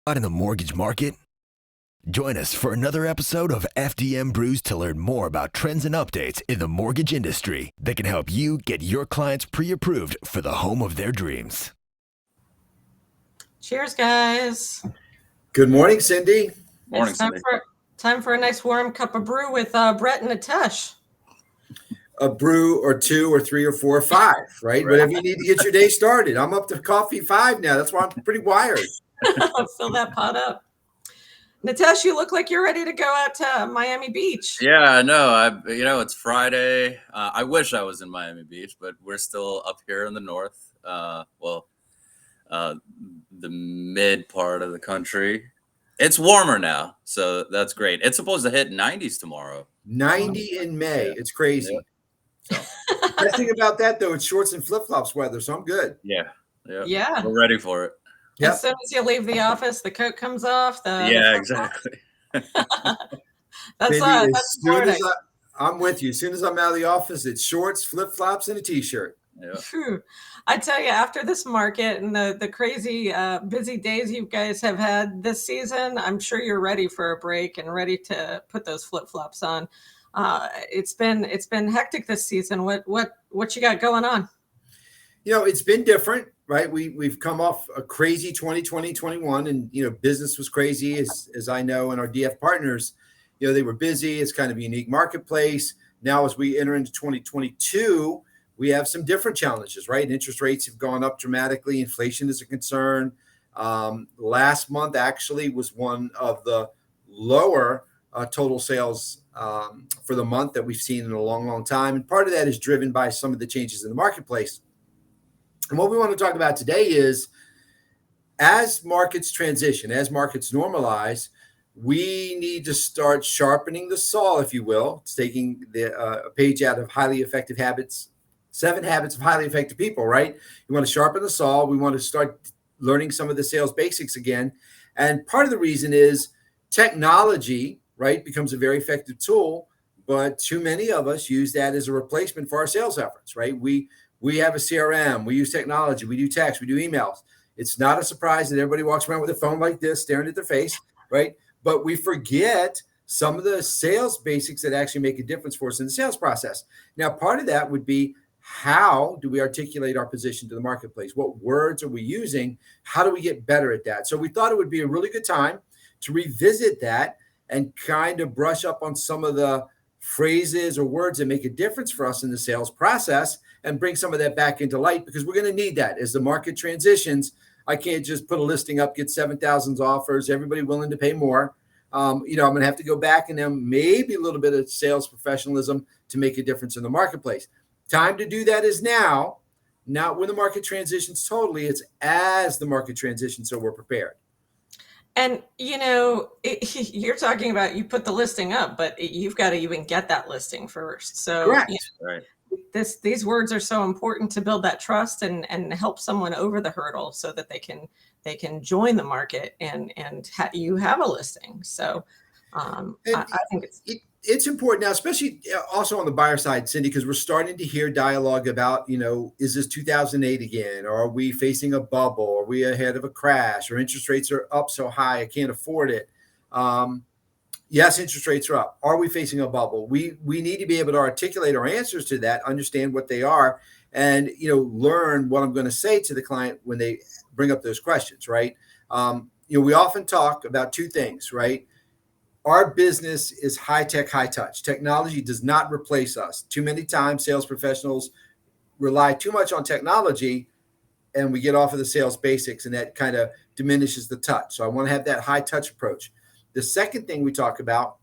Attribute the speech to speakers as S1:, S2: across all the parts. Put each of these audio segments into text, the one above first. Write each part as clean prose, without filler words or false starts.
S1: Out in the mortgage market? Join us for another episode of FDM Brews to learn more about trends and updates in the mortgage industry that can help you get your clients pre-approved for the home of their dreams.
S2: Cheers, guys.
S3: Good morning, Cindy.
S2: Morning, Cindy. Time for a nice warm cup of brew with Brett and Nitesh.
S3: A brew or two or three or four or five, right? Whatever you need to get your day started. I'm up to coffee 5 now. That's why I'm pretty wired.
S2: Fill that pot up. Nitesh, you look like you're ready to go out to Miami Beach.
S4: Yeah, I know. It's Friday. I wish I was in Miami Beach, but we're still up here in the north. The mid part of the country. It's warmer now, so that's great. It's supposed to hit 90s tomorrow.
S3: 90 in May. Yeah. It's crazy. Yeah. So, the thing about that, though, it's shorts and flip-flops weather, so I'm good.
S4: Yeah.
S2: We're
S4: ready for it.
S2: Yep. As soon as you leave the office, the coat comes off.
S4: Exactly.
S2: That's Florida.
S3: I'm with you. As soon as I'm out of the office, it's shorts, flip-flops, and a T-shirt.
S4: Yeah.
S2: I tell you, after this market and the crazy busy days you guys have had this season, I'm sure you're ready for a break and ready to put those flip-flops on. It's been hectic this season. What you got going on?
S3: It's been different, right? We've come off a crazy 2020, 21, and business was crazy, as I know, and our DF partners, they were busy. It's kind of a unique marketplace. Now, as we enter into 2022, we have some different challenges, right? Interest rates have gone up dramatically. Inflation is a concern. Last month actually was one of the lower total sales for the month that we've seen in a long, long time. And part of that is driven by some of the changes in the marketplace. And what we want to talk about today is as markets transition, as markets normalize, we need to start sharpening the saw, if you will. It's taking a page out of Highly Effective Habits, 7 Habits of Highly Effective People, right? You want to sharpen the saw. We want to start learning some of the sales basics again. And part of the reason is technology, right, becomes a very effective tool, but too many of us use that as a replacement for our sales efforts, right? We have a CRM, we use technology, we do text, we do emails. It's not a surprise that everybody walks around with a phone like this, staring at their face, right? But we forget some of the sales basics that actually make a difference for us in the sales process. Now, part of that would be, how do we articulate our position to the marketplace? What words are we using? How do we get better at that? So we thought it would be a really good time to revisit that and kind of brush up on some of the phrases or words that make a difference for us in the sales process and bring some of that back into light, because we're going to need that as the market transitions. I can't just put a listing up, get 7,000 offers, everybody willing to pay more. I'm going to have to go back and then maybe a little bit of sales professionalism to make a difference in the marketplace. Time to do that is now, not when the market transitions totally. It's as the market transitions, so we're prepared.
S2: And, you're talking about you put the listing up, but you've got to even get that listing first. So
S3: correct.
S4: Right.
S2: These words are so important to build that trust and help someone over the hurdle so that they can join the market and you have a listing. So I think
S3: it's important now, especially also on the buyer side, Cindy, because we're starting to hear dialogue about, is this 2008 again? Or are we facing a bubble? Are we ahead of a crash? Or interest rates are up so high I can't afford it? Yes, interest rates are up. Are we facing a bubble? We need to be able to articulate our answers to that, understand what they are, and learn what I'm going to say to the client when they bring up those questions, right? We often talk about 2 things, right? Our business is high tech, high touch. Technology does not replace us. Too many times sales professionals rely too much on technology and we get off of the sales basics, and that kind of diminishes the touch. So I want to have that high touch approach. The second thing we talk about,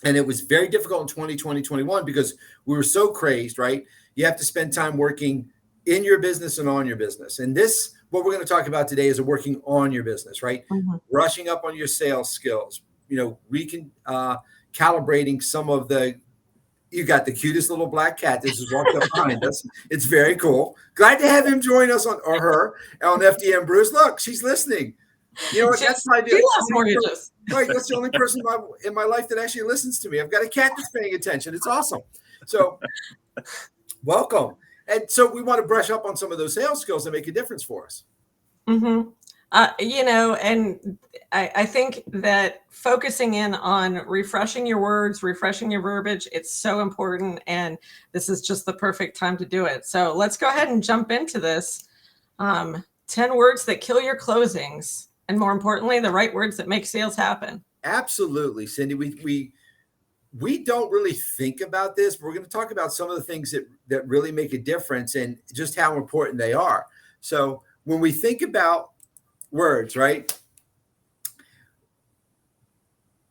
S3: and it was very difficult in 2020, 21 because we were so crazed, right? You have to spend time working in your business and on your business. And this, what we're going to talk about today, is working on your business, right? Mm-hmm. Brushing up on your sales skills, calibrating some of the, you got the cutest little black cat that just walked up behind us. It's very cool. Glad to have him join us on FDM Brews. Look, she's listening. That's my deal.
S2: Mortgages.
S3: Right, that's the only person in my life that actually listens to me. I've got a cat that's paying attention. It's awesome. So welcome. And so we want to brush up on some of those sales skills that make a difference for us.
S2: Mm-hmm. And I think that focusing in on refreshing your words, refreshing your verbiage, it's so important. And this is just the perfect time to do it. So let's go ahead and jump into this. 10 words that kill your closings. And more importantly, the right words that make sales happen.
S3: Absolutely, Cindy. We don't really think about this, but we're going to talk about some of the things that really make a difference and just how important they are. So when we think about words, right?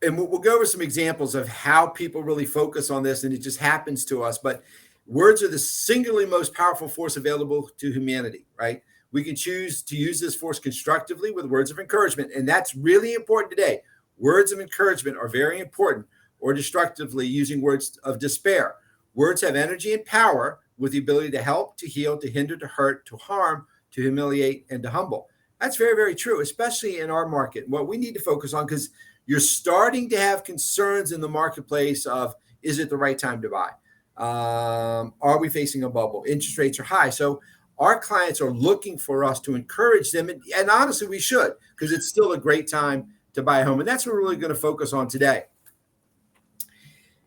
S3: And we'll go over some examples of how people really focus on this, and it just happens to us. But words are the singularly most powerful force available to humanity, right? We can choose to use this force constructively with words of encouragement, and that's really important today. Words of encouragement are very important, or destructively using words of despair. Words have energy and power with the ability to help, to heal, to hinder, to hurt, to harm, to humiliate, and to humble. That's very, very true, especially in our market. What we need to focus on, because you're starting to have concerns in the marketplace of, is it the right time to buy? Are we facing a bubble? Interest rates are high. So our clients are looking for us to encourage them. And honestly, we should, because it's still a great time to buy a home. And that's what we're really going to focus on today.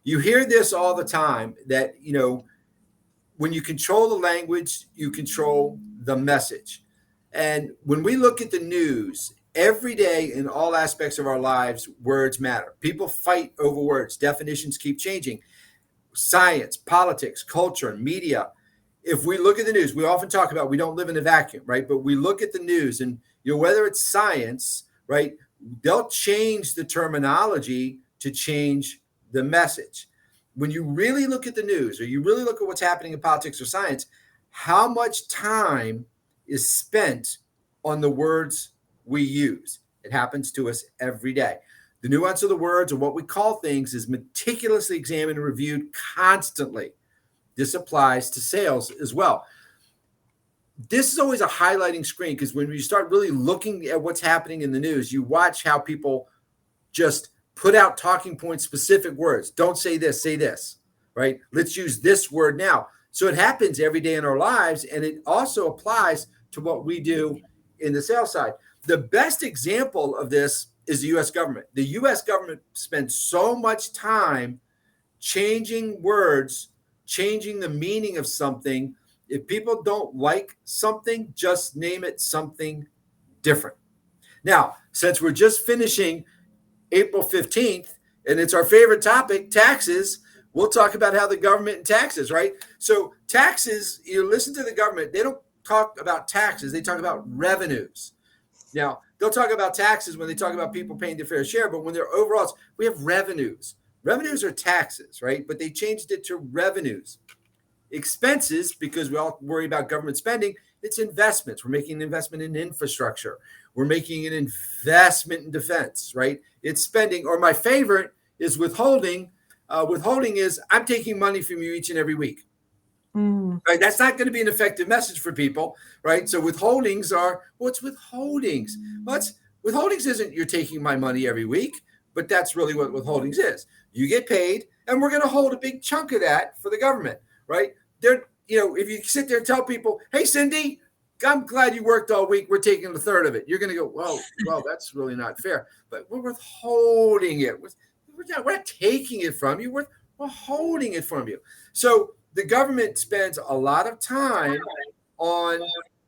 S3: You hear this all the time that, when you control the language, you control the message. And when we look at the news, every day in all aspects of our lives, words matter. People fight over words. Definitions keep changing. Science, politics, culture, media. If we look at the news, we often talk about we don't live in a vacuum, right? But we look at the news and, whether it's science, right, they'll change the terminology to change the message. When you really look at the news, or you really look at what's happening in politics or science, how much time is spent on the words we use? It happens to us every day. The nuance of the words, or what we call things, is meticulously examined and reviewed constantly. This applies to sales as well. This is always a highlighting screen, because when you start really looking at what's happening in the news, you watch how people just put out talking points, specific words. Don't say this, say this, right? Let's use this word now. So it happens every day in our lives, and it also applies to what we do in the sales side. The best example of this is the U.S. government. The U.S. government spends so much time changing words, changing the meaning of something. If people don't like something, just name it something different. Now, since we're just finishing April 15th, and it's our favorite topic, taxes, we'll talk about how the government and taxes, right? So taxes, you listen to the government, they don't talk about taxes, they talk about revenues. Now, they'll talk about taxes when they talk about people paying their fair share, but when they're overall, we have revenues. Revenues are taxes, right? But they changed it to revenues. Expenses, because we all worry about government spending, it's investments. We're making an investment in infrastructure. We're making an investment in defense, right? It's spending. Or my favorite is withholding. Withholding is, I'm taking money from you each and every week. Right? That's not going to be an effective message for people, right? So withholdings are, what's withholdings? Withholdings isn't you're taking my money every week, but that's really what withholdings is. You get paid, and we're going to hold a big chunk of that for the government, right? If you sit there and tell people, hey, Cindy, I'm glad you worked all week, we're taking a third of it. You're going to go, well, that's really not fair. But we're withholding it. We're not taking it from you. We're holding it from you. So the government spends a lot of time on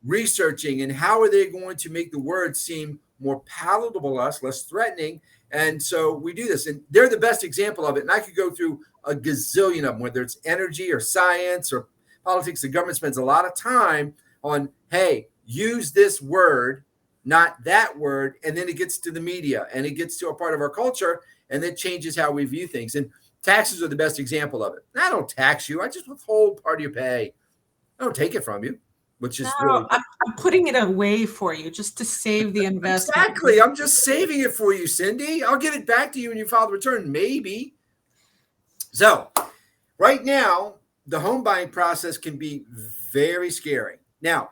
S3: researching and how are they going to make the words seem more palatable to us, less threatening. And so we do this. And they're the best example of it. And I could go through a gazillion of them, whether it's energy or science or politics. The government spends a lot of time on, hey, use this word, not that word. And then it gets to the media and it gets to a part of our culture, and it changes how we view things. And taxes are the best example of it. I don't tax you. I just withhold part of your pay. I don't take it from you, which is really...
S2: I'm putting it away for you just to save the investment.
S3: Exactly. I'm just saving it for you, Cindy. I'll give it back to you when you file the return, maybe. So right now, the home buying process can be very scary. Now,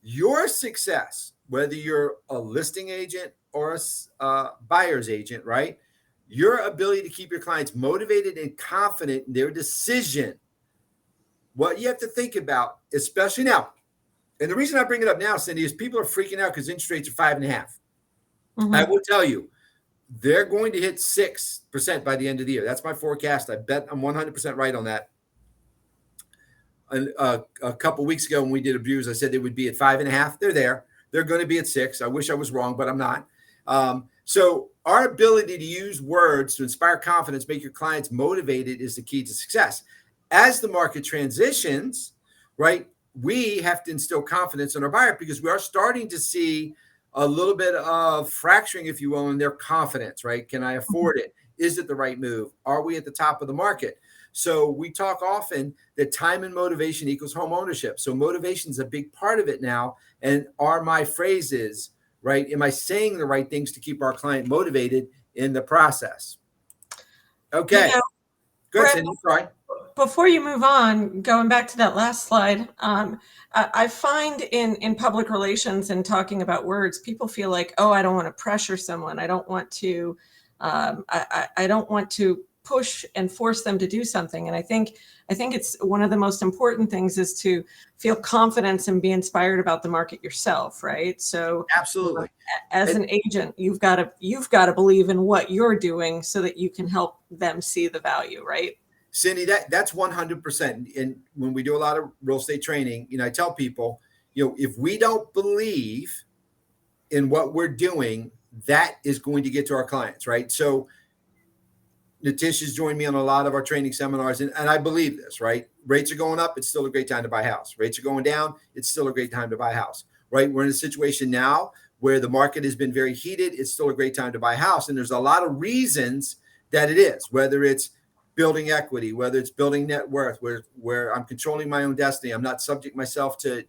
S3: your success, whether you're a listing agent or a buyer's agent, right? Your ability to keep your clients motivated and confident in their decision. What you have to think about, especially now, And the reason I bring it up now, Cindy, is people are freaking out because interest rates are 5.5.
S2: Mhm.
S3: I will tell you, they're going to hit 6% by the end of the year. That's my forecast. I bet I'm 100% right on that. And a couple of weeks ago when we did Abuse, I said they would be at 5.5. They're there. They're going to be at 6. I wish I was wrong, but I'm not. So our ability to use words to inspire confidence, make your clients motivated, is the key to success. As the market transitions, right, we have to instill confidence in our buyer because we are starting to see a little bit of fracturing, if you will, in their confidence, right? Can I afford it? Is it the right move? Are we at the top of the market? So we talk often that time and motivation equals home ownership. So motivation is a big part of it now. And are my phrases, right? Am I saying the right things to keep our client motivated in the process? Okay.
S2: You know,
S3: Good,
S2: Brett,
S3: Cindy. Sorry.
S2: before you move on, going back to that last slide, I find in public relations and talking about words, people feel like, oh, I don't want to pressure someone. I don't want to, I don't want to push and force them to do something. And I think it's one of the most important things is to feel confidence and be inspired about the market yourself, right? So
S3: Absolutely.
S2: As an agent, you've got to believe in what you're doing so that you can help them see the value, right?
S3: Cindy, that's 100%. And when we do a lot of real estate training, I tell people, if we don't believe in what we're doing, that is going to get to our clients, right? So Natisha's joined me on a lot of our training seminars, and I believe this, right? Rates are going up. It's still a great time to buy a house. Rates are going down. It's still a great time to buy a house, right? We're in a situation now where the market has been very heated. It's still a great time to buy a house. And there's a lot of reasons that it is, whether it's building equity, whether it's building net worth, where I'm controlling my own destiny. I'm not subject myself to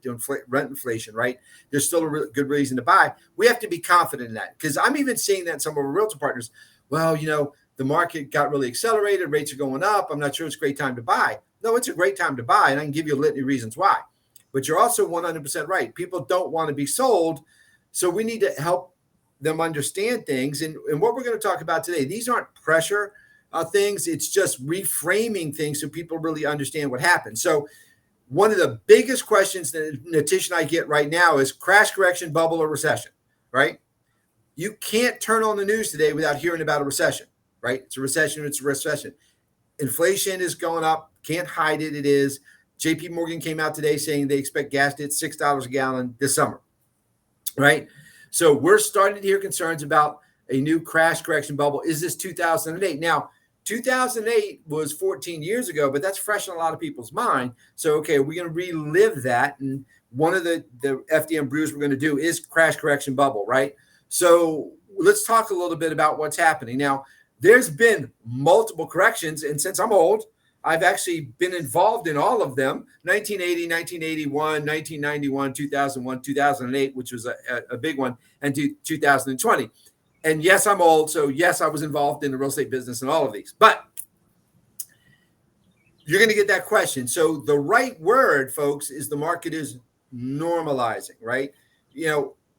S3: rent inflation, right? There's still a good reason to buy. We have to be confident in that, because I'm even seeing that in some of our realtor partners. Well, the market got really accelerated. Rates are going up. I'm not sure it's a great time to buy. No, it's a great time to buy. And I can give you a litany of reasons why. But you're also 100% right. People don't want to be sold. So we need to help them understand things. And what we're going to talk about today, these aren't pressure things. It's just reframing things so people really understand what happened. So one of the biggest questions that Natisha and I get right now is crash, correction, bubble, or recession, right? You can't turn on the news today without hearing about a recession, right? It's a recession. It's a recession. Inflation is going up. Can't hide it. It is. JP Morgan came out today saying they expect gas to hit $6 a gallon this summer, right? So we're starting to hear concerns about a new crash correction bubble. Is this 2008? Now, 2008 was 14 years ago, but that's fresh in a lot of people's mind. So, okay, we're going to relive that. And one of the FDM brews we're going to do is crash correction bubble, right? So let's talk a little bit about what's happening. Now, there's been multiple corrections. And since I'm old, I've actually been involved in all of them: 1980, 1981, 1991, 2001, 2008, which was a big one, and 2020. And yes, I'm old. So yes, I was involved in the real estate business and all of these. But you're going to get that question. So the right word, folks, is the market is normalizing, right?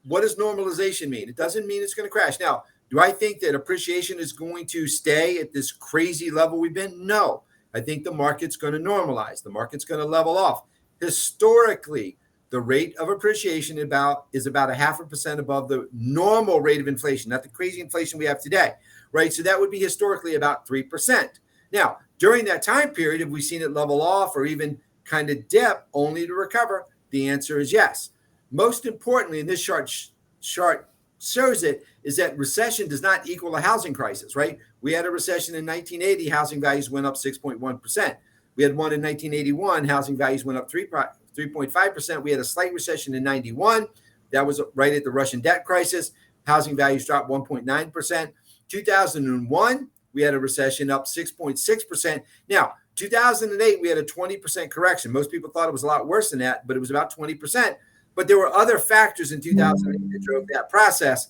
S3: What does normalization mean? It doesn't mean it's going to crash. Now, do I think that appreciation is going to stay at this crazy level we've been? No. I think the market's going to normalize. The market's going to level off. Historically, the rate of appreciation is about 0.5% above the normal rate of inflation, not the crazy inflation we have today, right? So that would be historically about 3%. Now, during that time period, have we seen it level off or even kind of dip only to recover? The answer is yes. Most importantly, and this chart shows it, is that recession does not equal a housing crisis, right? We had a recession in 1980, housing values went up 6.1%. We had one in 1981, housing values went up 3.5%. We had a slight recession in 91. That was right at the Russian debt crisis. Housing values dropped 1.9%. 2001, we had a recession up 6.6%. Now, 2008, we had a 20% correction. Most people thought it was a lot worse than that, but it was about 20%. But there were other factors in 2008 that drove that process.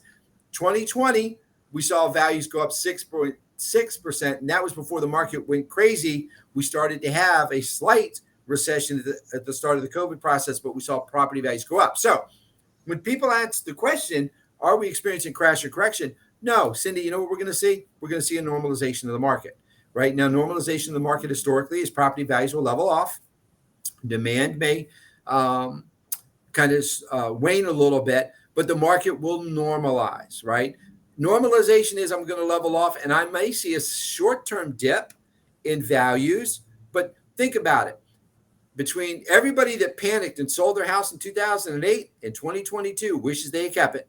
S3: 2020, we saw values go up 6.6%, and that was before the market went crazy. We started to have a slight recession at the start of the COVID process, but we saw property values go up. So when people ask the question, are we experiencing crash or correction? No, Cindy, you know what we're going to see? We're going to see a normalization of the market. Right now, normalization of the market historically is property values will level off. Demand may kind of wane a little bit, but the market will normalize, right? Normalization is I'm going to level off, and I may see a short-term dip in values, but think about it. Between everybody that panicked and sold their house in 2008 and 2022 wishes they had kept it,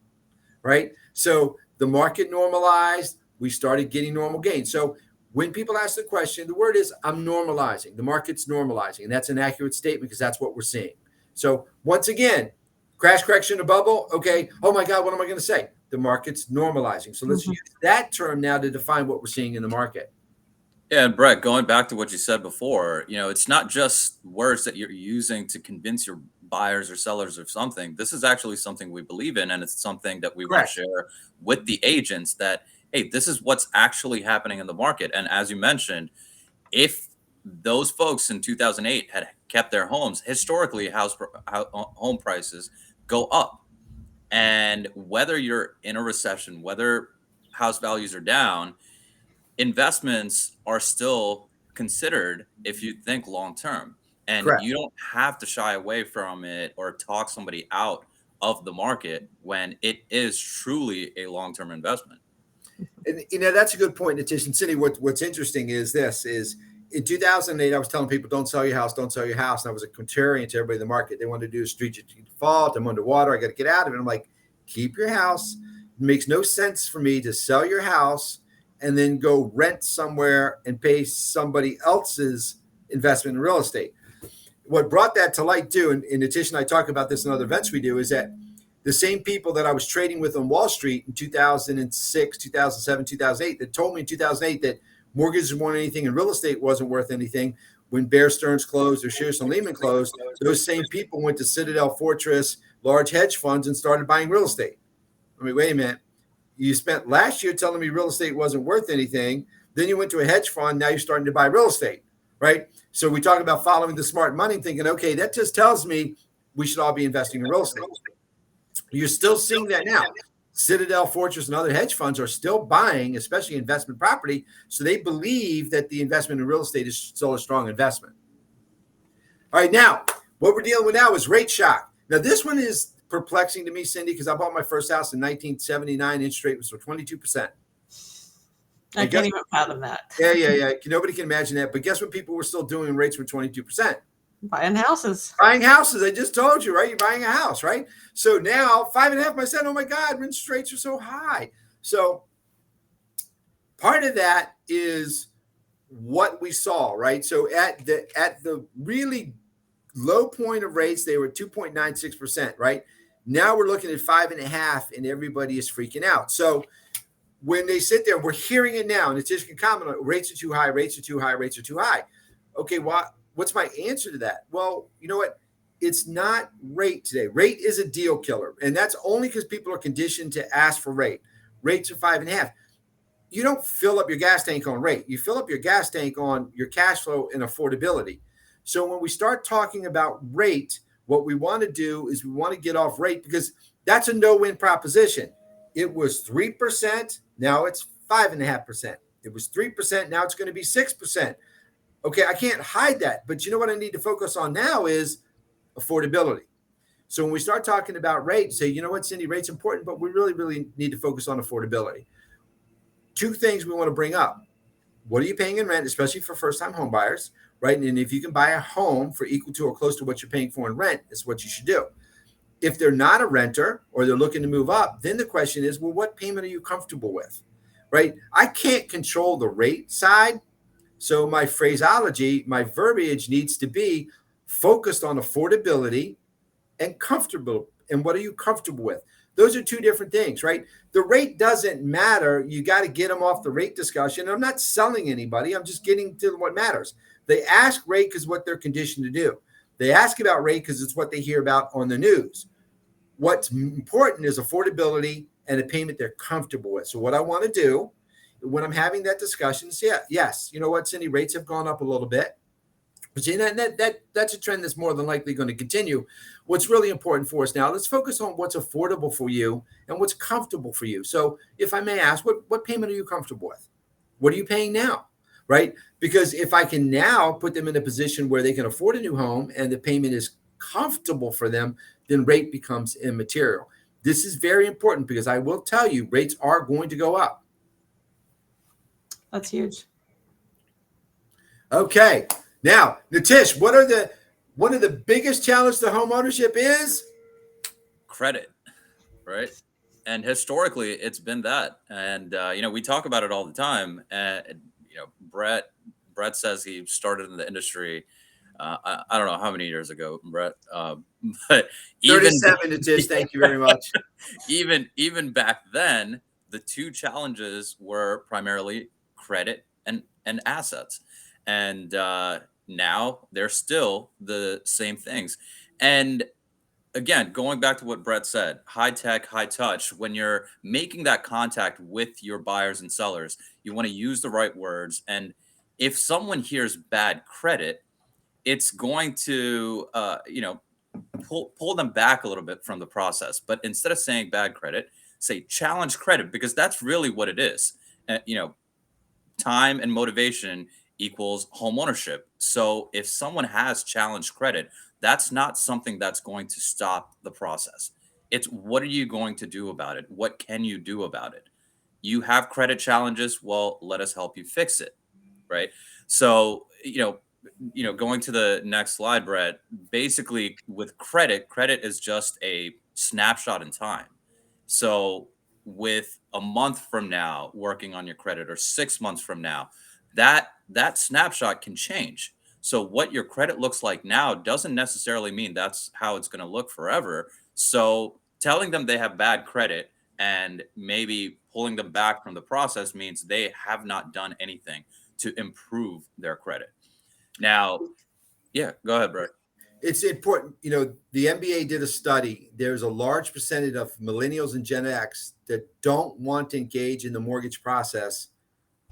S3: right? So the market normalized. We started getting normal gains. So when people ask the question, the word is I'm normalizing. The market's normalizing. And that's an accurate statement because that's what we're seeing. So once again, crash, correction, a bubble. Okay. Oh my God, what am I going to say? The market's normalizing. So let's use that term now to define what we're seeing in the market.
S4: Yeah, and Brett, going back to what you said before, it's not just words that you're using to convince your buyers or sellers of something. This is actually something we believe in, and it's something that we want to share with the agents that, hey, this is what's actually happening in the market. And as you mentioned, if those folks in 2008 had kept their homes, historically, home prices go up. And whether you're in a recession, whether house values are down, investments are still considered if you think long term, and you don't have to shy away from it or talk somebody out of the market when it is truly a long-term investment.
S3: And that's a good point, Natish. And Cindy, what's interesting is in 2008, I was telling people, don't sell your house. And I was a contrarian to everybody in the market. They wanted to do a street default. I'm underwater. I got to get out of it. I'm like, keep your house. It makes no sense for me to sell your house and then go rent somewhere and pay somebody else's investment in real estate. What brought that to light too, and Natish and I talk about this in other events we do, is that the same people that I was trading with on Wall Street in 2006, 2007, 2008, that told me in 2008 that mortgages weren't anything and real estate wasn't worth anything, when Bear Stearns closed or Shearson Lehman closed, those same people went to Citadel, Fortress, large hedge funds and started buying real estate. I mean, wait a minute. You spent last year telling me real estate wasn't worth anything. Then you went to a hedge fund. Now you're starting to buy real estate, right? So we talk about following the smart money, thinking, okay, that just tells me we should all be investing in real estate. You're still seeing that now. Citadel, Fortress, and other hedge funds are still buying, especially investment property. So they believe that the investment in real estate is still a strong investment. All right, now, what we're dealing with now is rate shock. Now, this one is perplexing to me, Cindy, because I bought my first house in 1979. Interest rate was for 22%.
S2: I can't even fathom that.
S3: Yeah. Nobody can imagine that. But guess what people were still doing when rates were 22%?
S2: Buying houses.
S3: I just told you, right? You're buying a house, right? So now 5.5%. Oh my God, interest rates are so high. So part of that is what we saw, right? So at the really low point of rates, they were 2.96%, right? Now we're looking at 5.5%, and everybody is freaking out. So when they sit there, we're hearing it now, and it's just a comment on rates are too high, rates are too high, rates are too high. Okay, what's my answer to that? Well, you know what? It's not rate today. Rate is a deal killer, and that's only because people are conditioned to ask for rate. Rates are 5.5%. You don't fill up your gas tank on rate. You fill up your gas tank on your cash flow and affordability. So when we start talking about rate, what we want to do is we want to get off rate, because that's a no-win proposition. It was 3%. Now it's 5.5%. It was 3%. Now it's going to be 6%. Okay, I can't hide that. But you know what I need to focus on now is affordability. So when we start talking about rate, say, you know what, Cindy, rate's important, but we really, really need to focus on affordability. Two things we want to bring up. What are you paying in rent, especially for first-time home buyers, right? And if you can buy a home for equal to or close to what you're paying for in rent, it's what you should do. If they're not a renter or they're looking to move up, then the question is, well, what payment are you comfortable with, right? I can't control the rate side. So my phraseology, my verbiage needs to be focused on affordability and comfortable. And what are you comfortable with? Those are two different things, right? The rate doesn't matter. You got to get them off the rate discussion. I'm not selling anybody. I'm just getting to what matters. They ask rate because what they're conditioned to do. They ask about rate because it's what they hear about on the news. What's important is affordability and a payment they're comfortable with. So what I want to do when I'm having that discussion is, yes, you know what, Cindy, rates have gone up a little bit. But you know, that's a trend that's more than likely going to continue. What's really important for us now, let's focus on what's affordable for you and what's comfortable for you. So if I may ask, what payment are you comfortable with? What are you paying now, right? Because if I can now put them in a position where they can afford a new home and the payment is comfortable for them, then rate becomes immaterial. This is very important because I will tell you, rates are going to go up.
S2: That's huge.
S3: Okay. Now, Nitish, one of the biggest challenges to home ownership is
S4: credit, right? And historically, it's been that. And we talk about it all the time. And Brett says he started in the industry. I don't know how many years ago, Brett, but
S3: 37, Nitish. Thank you very much.
S4: even back then, the two challenges were primarily credit and assets. And now they're still the same things. And again, going back to what Brett said, high tech, high touch, when you're making that contact with your buyers and sellers, you want to use the right words. And if someone hears bad credit, it's going to, pull them back a little bit from the process. But instead of saying bad credit, say challenge credit, because that's really what it is. Time and motivation equals home ownership. So if someone has challenged credit, that's not something that's going to stop the process. It's what are you going to do about it? What can you do about it? You have credit challenges. Well, let us help you fix it. Right. So, going to the next slide, Brett, basically with credit is just a snapshot in time. So with a month from now working on your credit or 6 months from now, that snapshot can change. So what your credit looks like now doesn't necessarily mean that's how it's going to look forever. So telling them they have bad credit and maybe pulling them back from the process means they have not done anything to improve their credit. Now, yeah, go ahead, Brett.
S3: It's important. The NBA did a study. There's a large percentage of millennials and Gen X that don't want to engage in the mortgage process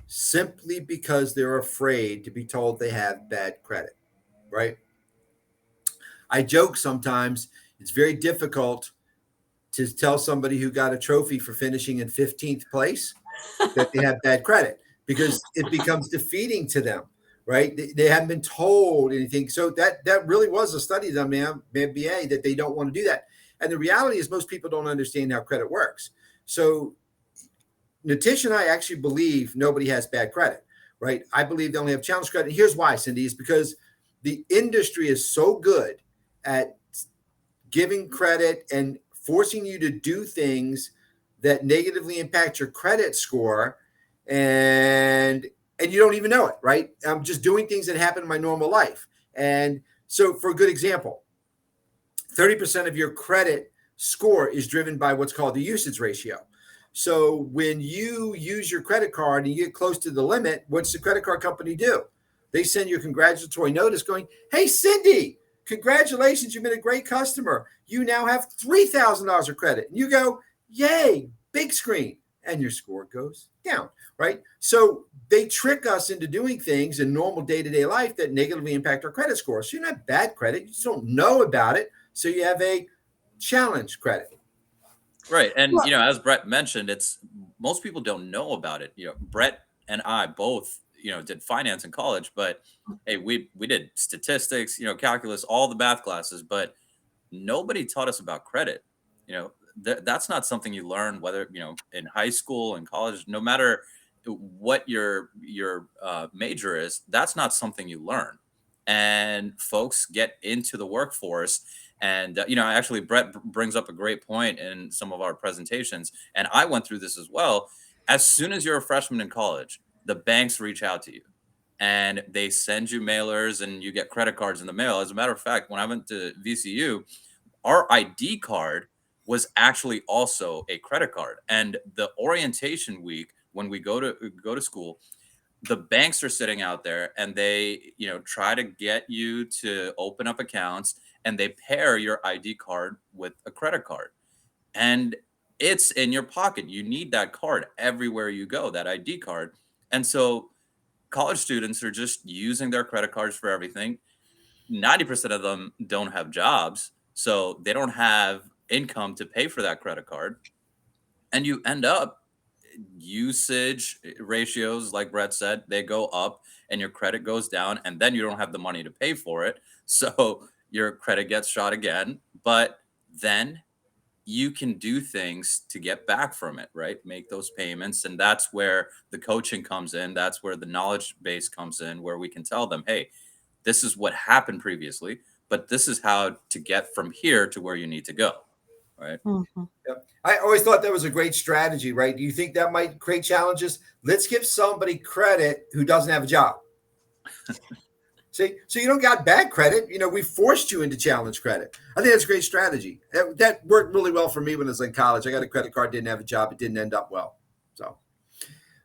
S3: simply because they're afraid to be told they have bad credit, right? I joke sometimes it's very difficult to tell somebody who got a trophy for finishing in 15th place that they have bad credit because it becomes defeating to them, right? They haven't been told anything. So that really was a study done by the NBA that they don't want to do that. And the reality is most people don't understand how credit works. So Nitish and I actually believe nobody has bad credit, right? I believe they only have challenge credit. And here's why, Cindy, is because the industry is so good at giving credit and forcing you to do things that negatively impact your credit score, and you don't even know it, right? I'm just doing things that happen in my normal life. And so for a good example, 30% of your credit score is driven by what's called the usage ratio. So when you use your credit card and you get close to the limit, what's the credit card company do? They send you a congratulatory notice going, hey, Cindy, congratulations, you've been a great customer. You now have $3,000 of credit. And you go, yay, big screen. And your score goes down, right? So they trick us into doing things in normal day-to-day life that negatively impact our credit score. So you're not bad credit. You just don't know about it. So you have a challenge credit.
S4: Right. And, as Brett mentioned, most people don't know about it. Brett and I both, did finance in college, but hey, we did statistics, calculus, all the math classes, but nobody taught us about credit. That's not something you learn, whether, in high school and college, no matter what your major is, that's not something you learn. And folks get into the workforce. And, actually, Brett brings up a great point in some of our presentations. And I went through this as well. As soon as you're a freshman in college, the banks reach out to you and they send you mailers and you get credit cards in the mail. As a matter of fact, when I went to VCU, our ID card was actually also a credit card. And the orientation week, when we go to school, the banks are sitting out there and they, try to get you to open up accounts and they pair your ID card with a credit card. And it's in your pocket. You need that card everywhere you go, that ID card. And so college students are just using their credit cards for everything. 90% of them don't have jobs, so they don't have income to pay for that credit card. And you end up usage ratios, like Brett said, they go up and your credit goes down, and then you don't have the money to pay for it. So your credit gets shot again, but then you can do things to get back from it, right? Make those payments. And that's where the coaching comes in. That's where the knowledge base comes in, where we can tell them, hey, this is what happened previously, but this is how to get from here to where you need to go, right?
S2: Mm-hmm.
S3: Yep. I always thought that was a great strategy, right? Do you think that might create challenges? Let's give somebody credit who doesn't have a job. See, so you don't got bad credit. We forced you into challenge credit. I think that's a great strategy. That worked really well for me when I was in college. I got a credit card, didn't have a job. It didn't end up well. So,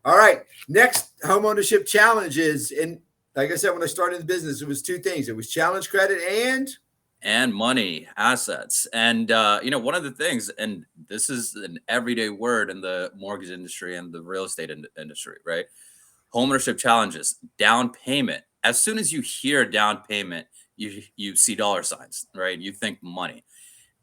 S3: all right. Next homeownership challenges. And like I said, when I started the business, it was two things. It was challenge credit
S4: and money, assets. And, one of the things, and this is an everyday word in the mortgage industry and the real estate industry, right? Homeownership challenges, down payment. As soon as you hear down payment, you see dollar signs, right? You think money.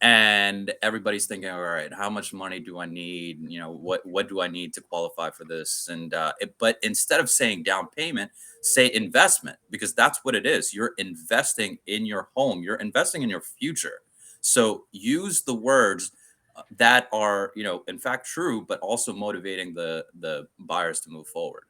S4: And everybody's thinking, all right, how much money do I need? What do I need to qualify for this? And but instead of saying down payment, say investment, because that's what it is. You're investing in your home. You're investing in your future. So use the words that are, in fact, true, but also motivating the buyers to move forward.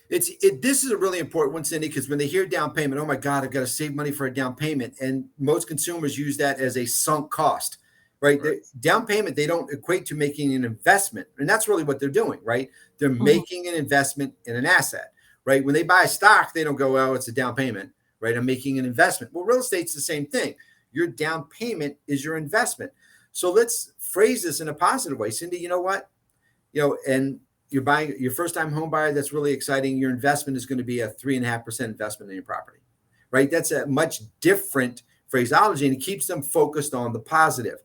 S3: This is a really important one, Cindy, because when they hear down payment, oh my God, I've got to save money for a down payment. And most consumers use that as a sunk cost, right? The down payment, they don't equate to making an investment. And that's really what they're doing, right? They're making an investment in an asset, right? When they buy a stock, they don't go, oh, it's a down payment, right? I'm making an investment. Well, real estate's the same thing. Your down payment is your investment. So let's phrase this in a positive way. Cindy, you know what? And you're buying your first time home buyer. That's really exciting. Your investment is going to be a 3.5% investment in your property, right? That's a much different phraseology, and it keeps them focused on the positive.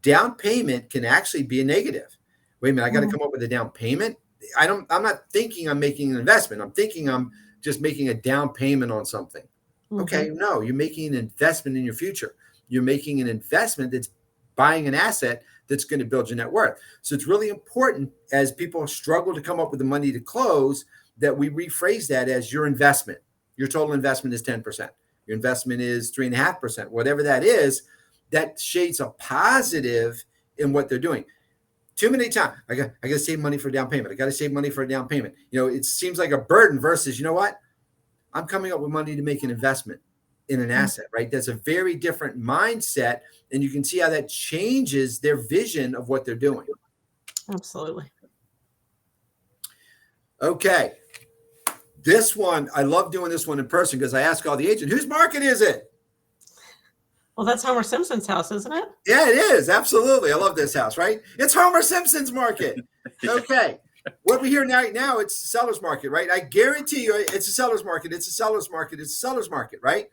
S3: Down payment can actually be a negative. Wait a minute, I got to come up with a down payment. I'm not thinking I'm making an investment. I'm thinking I'm just making a down payment on something. Okay, no, you're making an investment in your future. You're making an investment that's buying an asset that's going to build your net worth. So it's really important, as people struggle to come up with the money to close, that we rephrase that as your investment. Your total investment is 10%. Your investment is 3.5%, whatever that is. That shades a positive in what they're doing. Too many times, I got to save money for a down payment. I got to save money for a down payment. It seems like a burden versus, you know what? I'm coming up with money to make an investment in an asset, right? That's a very different mindset. And you can see how that changes their vision of what they're doing.
S2: Absolutely.
S3: Okay. This one, I love doing this one in person because I ask all the agents, whose market is it?
S2: Well, that's Homer Simpson's house, isn't it?
S3: Yeah, it is. Absolutely. I love this house, right? It's Homer Simpson's market. Okay. What we hear now, it's seller's market, right? I guarantee you it's a seller's market. It's a seller's market. It's a seller's market, right?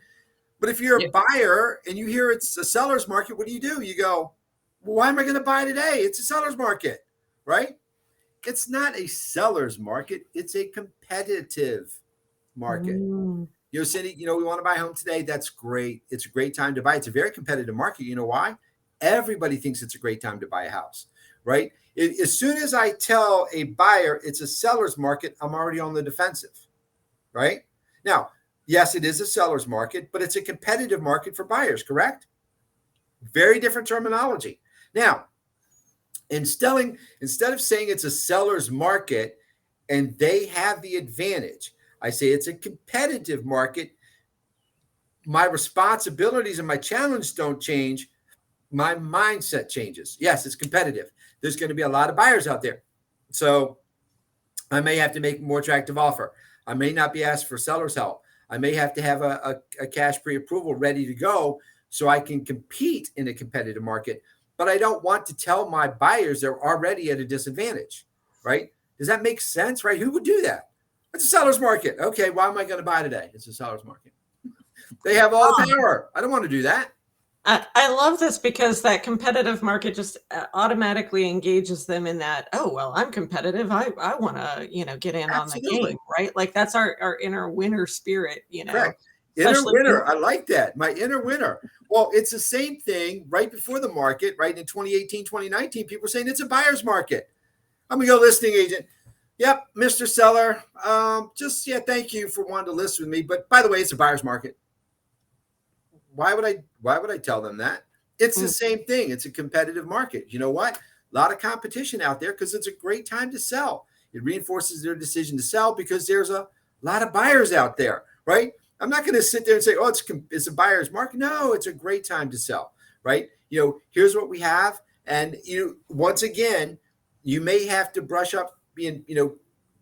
S3: But if you're a buyer and you hear it's a seller's market, what do? You go, well, why am I going to buy today? It's a seller's market, right? It's not a seller's market. It's a competitive market. Cindy, we want to buy a home today. That's great. It's a great time to buy. It's a very competitive market. You know why? Everybody thinks it's a great time to buy a house, right? As soon as I tell a buyer it's a seller's market, I'm already on the defensive, right? Now, yes, it is a seller's market, but it's a competitive market for buyers, correct? Very different terminology. Now, instead of saying it's a seller's market and they have the advantage, I say it's a competitive market. My responsibilities and my challenge don't change. My mindset changes. Yes, it's competitive. There's going to be a lot of buyers out there. So I may have to make a more attractive offer. I may not be asked for seller's help. I may have to have a cash pre-approval ready to go so I can compete in a competitive market. But I don't want to tell my buyers they're already at a disadvantage, right? Does that make sense, right? Who would do that? It's a seller's market. Okay, why am I going to buy today? It's a seller's market. They have all the power. I don't want to do that.
S2: I love this because that competitive market just automatically engages them in that, oh, well, I'm competitive. I want to, get in
S3: Absolutely.
S2: On the game, right? Like that's our inner winner spirit,
S3: Correct. Inner winner. I like that. My inner winner. Well, it's the same thing right before the market, right? In 2018, 2019, people were saying it's a buyer's market. I'm going to go listing agent. Yep, Mr. Seller. Thank you for wanting to list with me. But by the way, it's a buyer's market. why would I tell them that? It's the same thing. It's a competitive market. You know what? A lot of competition out there because it's a great time to sell. It reinforces their decision to sell because there's a lot of buyers out there, right? I'm not going to sit there and say, oh, it's a buyer's market. No, it's a great time to sell, right? Here's what we have. And once again, you may have to brush up and,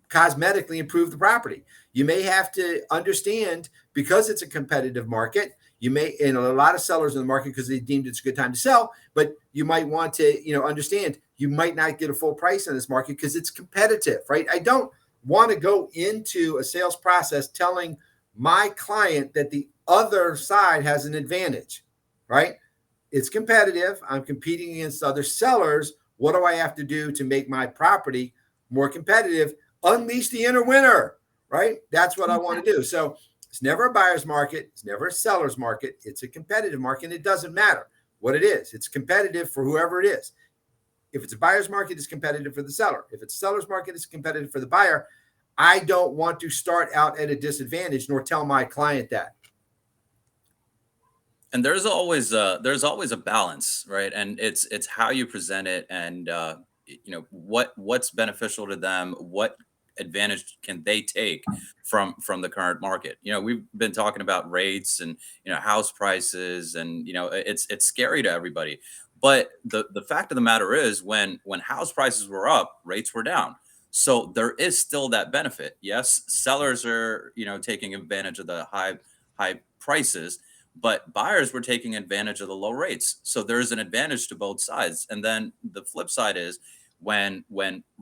S3: cosmetically improve the property. You may have to understand, because it's a competitive market, you may, and a lot of sellers in the market because they deemed it's a good time to sell, but you might want to, understand you might not get a full price in this market because it's competitive, right? I don't want to go into a sales process telling my client that the other side has an advantage, right? It's competitive. I'm competing against other sellers. What do I have to do to make my property more competitive? Unleash the inner winner, right? That's what I want to do. So it's never a buyer's market. It's never a seller's market. It's a competitive market. And it doesn't matter what it is. It's competitive for whoever it is. If it's a buyer's market, it's competitive for the seller. If it's a seller's market, it's competitive for the buyer. I don't want to start out at a disadvantage nor tell my client that.
S4: And there's always a balance, right? And it's how you present it, and what's beneficial to them, what advantage can they take from the current market. We've been talking about rates and house prices, and it's scary to everybody. But the fact of the matter is, when house prices were up, rates were down. So there is still that benefit. Yes, sellers are taking advantage of the high prices, but buyers were taking advantage of the low rates. So there's an advantage to both sides. And then the flip side is when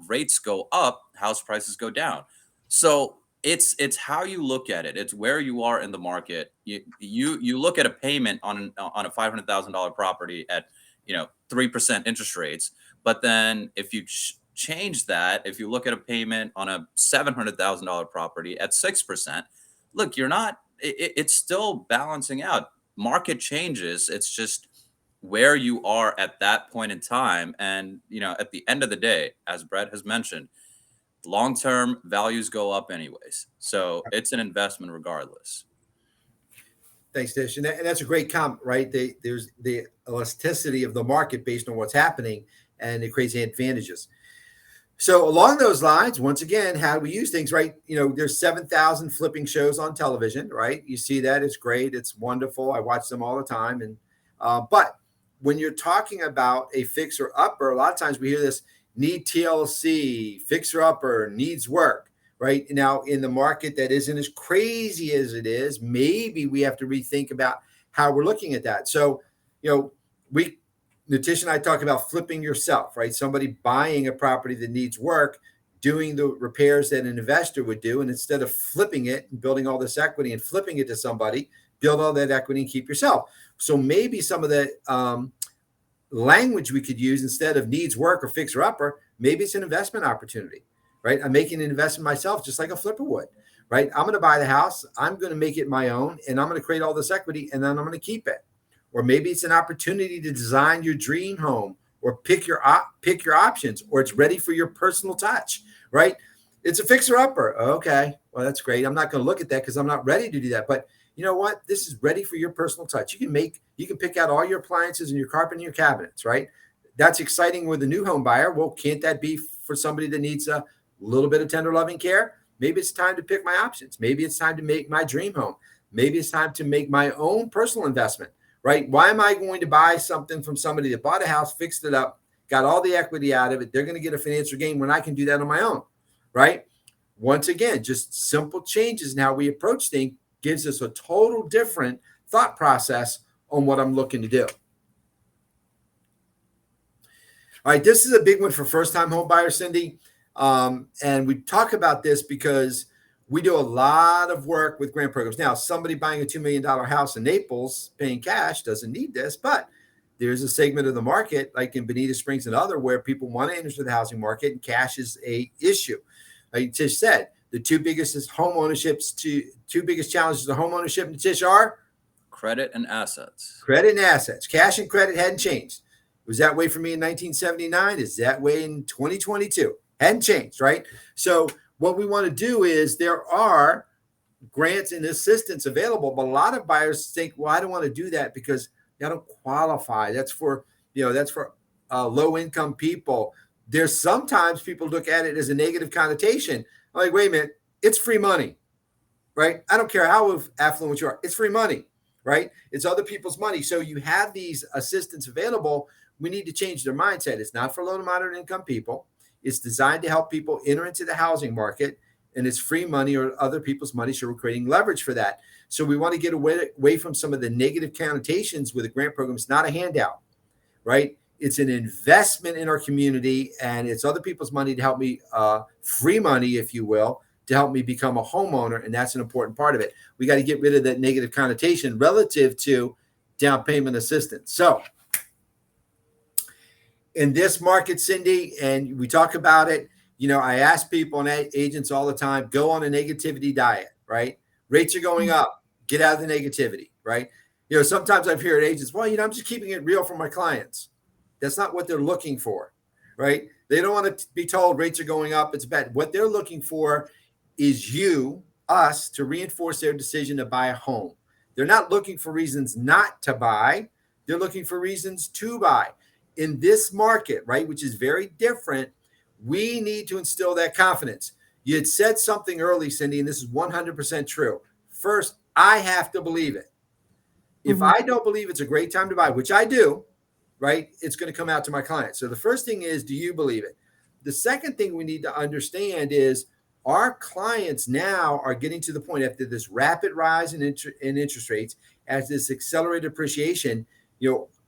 S4: rates go up, house prices go down. So it's how you look at it. It's where you are in the market. You look at a payment on a $500,000 property at 3% interest rates, but then if you change that, if you look at a payment on a $700,000 property at 6%, look, it's still balancing out. Market changes. It's just where you are at that point in time. And, at the end of the day, as Brett has mentioned, long-term values go up anyways. So it's an investment regardless.
S3: Thanks, Tish. And that's a great comment, right? There's the elasticity of the market based on what's happening, and it creates advantages. So along those lines, once again, how do we use things, right? There's 7,000 flipping shows on television, right? You see that. It's great. It's wonderful. I watch them all the time. And but when you're talking about a fixer upper, a lot of times we hear this: need TLC, fixer upper, needs work, right? Now, in the market that isn't as crazy as it is, maybe we have to rethink about how we're looking at that. So, Natish and I talk about flipping yourself, right? Somebody buying a property that needs work, doing the repairs that an investor would do. And instead of flipping it and building all this equity and flipping it to somebody, build all that equity and keep yourself. So maybe some of the language we could use, instead of needs work or fixer upper, maybe it's an investment opportunity, right? I'm making an investment myself, just like a flipper would, right? I'm going to buy the house. I'm going to make it my own, and I'm going to create all this equity, and then I'm going to keep it. Or maybe it's an opportunity to design your dream home, or pick your options, or it's ready for your personal touch, right? It's a fixer upper. Okay, well, that's great. I'm not going to look at that because I'm not ready to do that. But you know what? This is ready for your personal touch. You can pick out all your appliances and your carpet and your cabinets, right? That's exciting with a new home buyer. Well, can't that be for somebody that needs a little bit of tender loving care? Maybe it's time to pick my options. Maybe it's time to make my dream home. Maybe it's time to make my own personal investment. Right? Why am I going to buy something from somebody that bought a house, fixed it up, got all the equity out of it? They're going to get a financial gain when I can do that on my own, right? Once again, just simple changes in how we approach things gives us a total different thought process on what I'm looking to do. All right, this is a big one for first-time home buyers, Cindy. And we talk about this because we do a lot of work with grant programs. Now, somebody buying a $2 million house in Naples paying cash doesn't need this, but there's a segment of the market, like in Bonita Springs and other, where people want to enter the housing market, and cash is a issue. Like Tish said, the two biggest challenges to home ownership, Tish, are
S4: credit and assets.
S3: Credit and assets. Cash and credit hadn't changed. It was that way for me in 1979. It's that way in 2022. Hadn't changed, right? So what we want to do is there are grants and assistance available, but a lot of buyers think, well, I don't want to do that because I don't qualify. That's for low income people. There's sometimes people look at it as a negative connotation. I'm like, wait a minute, it's free money, right? I don't care how affluent you are. It's free money, right? It's other people's money. So you have these assistance available. We need to change their mindset. It's not for low to moderate income people. It's designed to help people enter into the housing market, and it's free money or other people's money. So we're creating leverage for that. So we want to get away from some of the negative connotations with a grant program. It's not a handout, right? It's an investment in our community, and it's other people's money to help me, free money, if you will, to help me become a homeowner. And that's an important part of it. We got to get rid of that negative connotation relative to down payment assistance. So in this market, Cindy, and we talk about it, I ask people and agents all the time, go on a negativity diet, right? Rates are going up, get out of the negativity, right? Sometimes I've heard agents, well, I'm just keeping it real for my clients. That's not what they're looking for, right? They don't want to be told rates are going up, it's bad. What they're looking for is us to reinforce their decision to buy a home. They're not looking for reasons not to buy. They're looking for reasons to buy. In this market, right, which is very different, we need to instill that confidence. You had said something early, Cindy, and this is 100% true. First, I have to believe it. If I don't believe it's a great time to buy, which I do, right, it's going to come out to my clients. So the first thing is, do you believe it? The second thing we need to understand is our clients now are getting to the point after this rapid rise in interest rates, as this accelerated appreciation,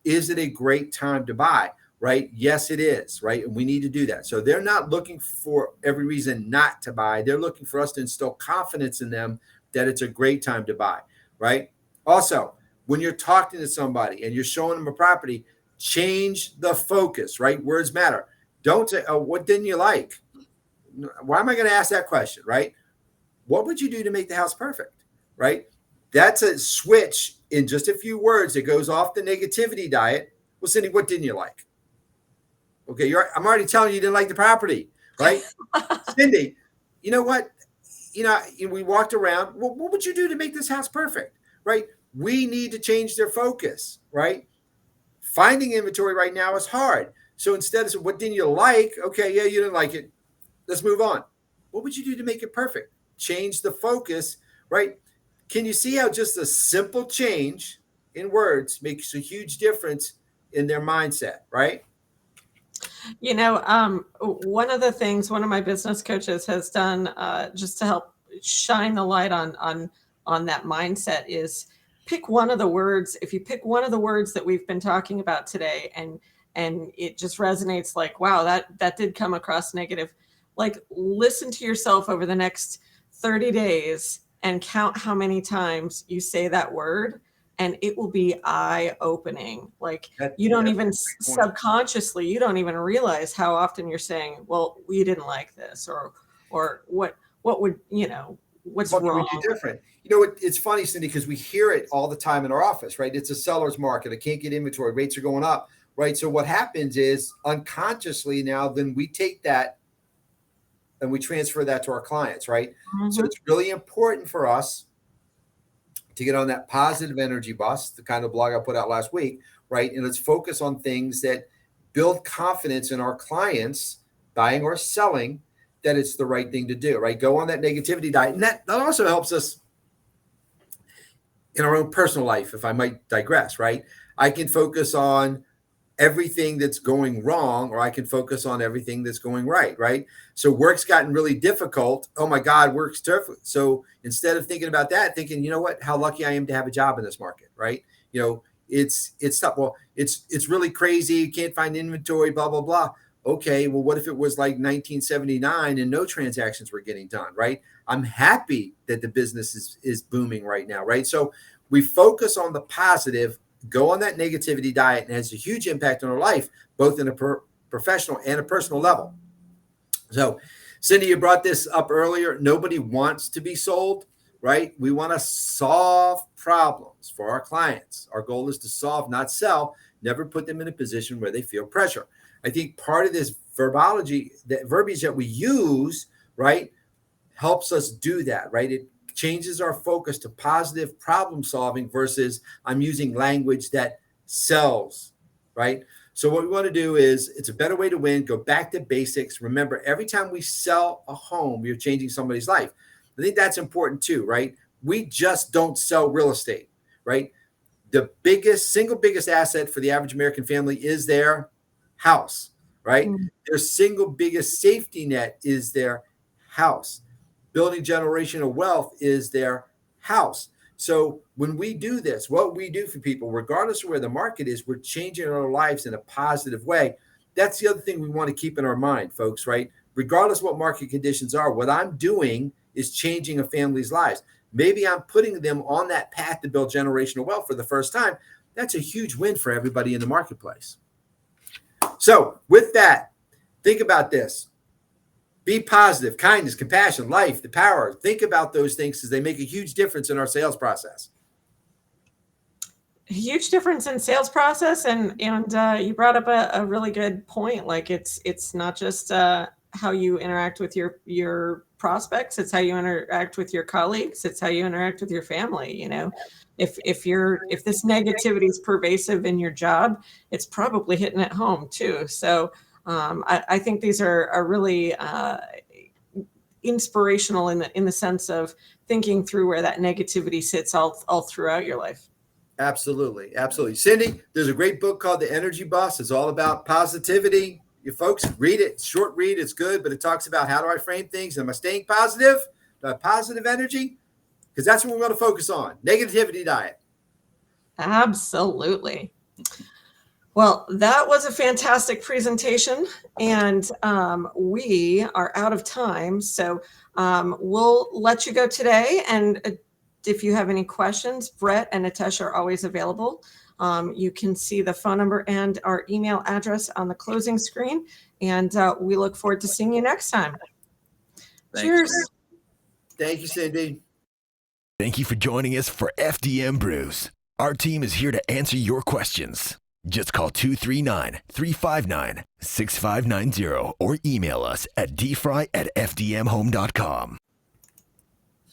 S3: is it a great time to buy, right? Yes, it is, right? And we need to do that. So they're not looking for every reason not to buy. They're looking for us to instill confidence in them that it's a great time to buy, right? Also, when you're talking to somebody and you're showing them a property, change the focus, right? Words matter. Don't say, oh, what didn't you like? Why am I going to ask that question, right? What would you do to make the house perfect, right? That's a switch in just a few words. It goes off the negativity diet. Well, Cindy, what didn't you like? Okay, I'm already telling you didn't like the property, right? Cindy, you know what? We walked around. Well, what would you do to make this house perfect, right? We need to change their focus, right? Finding inventory right now is hard. So instead of what didn't you like? Okay, yeah, you didn't like it. Let's move on. What would you do to make it perfect? Change the focus, right? Can you see how just a simple change in words makes a huge difference in their mindset, right?
S2: One of the things one of my business coaches has done just to help shine the light on that mindset is pick one of the words. If you pick one of the words that we've been talking about today and it just resonates like, wow, that did come across negative, like listen to yourself over the next 30 days and count how many times you say that word, and it will be eye-opening. Like you don't even subconsciously, you don't even realize how often you're saying, well, we didn't like this, or what would, what's
S3: what
S2: wrong?
S3: Would you do different? It's funny, Cindy, because we hear it all the time in our office, right? It's a seller's market. I can't get inventory. Rates are going up, right? So what happens is unconsciously now, then we take that and we transfer that to our clients, right? So it's really important for us to get on that positive energy bus, the kind of blog I put out last week, right? And let's focus on things that build confidence in our clients buying or selling that it's the right thing to do, right? Go on that negativity diet. And that also helps us in our own personal life, if I might digress, right? I can focus on everything that's going wrong, or I can focus on everything that's going right, right? So work's gotten really difficult. Oh my God, work's tough. So instead of thinking about that, thinking, you know what, how lucky I am to have a job in this market, right? It's tough. Well, it's really crazy. You can't find inventory, blah, blah, blah. Okay, well, what if it was like 1979 and no transactions were getting done, right? I'm happy that the business is booming right now, right? So we focus on the positive, go on that negativity diet, and it has a huge impact on our life, both in a professional and a personal level. So, Cindy, you brought this up earlier. Nobody wants to be sold, right? We want to solve problems for our clients. Our goal is to solve, not sell, never put them in a position where they feel pressure. I think part of this verbiage that we use, right, helps us do that, right? It changes our focus to positive problem solving versus I'm using language that sells, right? So what we want to do is, it's a better way to win. Go back to basics. Remember, every time we sell a home, you're changing somebody's life. I think that's important too, right? We just don't sell real estate, right? The single biggest asset for the average American family is their house, right? Their single biggest safety net is their house. Building generational wealth is their house. So when we do this, what we do for people, regardless of where the market is, we're changing our lives in a positive way. That's the other thing we want to keep in our mind, folks, right? Regardless of what market conditions are, what I'm doing is changing a family's lives. Maybe I'm putting them on that path to build generational wealth for the first time. That's a huge win for everybody in the marketplace. So with that, think about this. Be positive, kindness, compassion, life, the power. Think about those things because they make a huge difference in our sales process.
S2: A huge difference in sales process. And you brought up a really good point. Like it's not just how you interact with your prospects. It's how you interact with your colleagues. It's how you interact with your family. You know, if this negativity is pervasive in your job, it's probably hitting at home too. So I think these are really inspirational in the sense of thinking through where that negativity sits all throughout your life.
S3: Absolutely. Absolutely. Cindy, there's a great book called The Energy Boss. It's all about positivity. You folks read it. Short read. It's good, but it talks about how do I frame things? Am I staying positive? Do I have positive energy? Because that's what we're going to focus on. Negativity diet.
S2: Absolutely. Well, that was a fantastic presentation, and we are out of time. So we'll let you go today. And if you have any questions, Brett and Nitesh are always available. You can see the phone number and our email address on the closing screen. And we look forward to seeing you next time. Cheers.
S3: Thank you, Cindy.
S1: Thank you for joining us for FDM Brews. Our team is here to answer your questions. Just call 239-359-6590 or email us at dfry@fdmhome.com.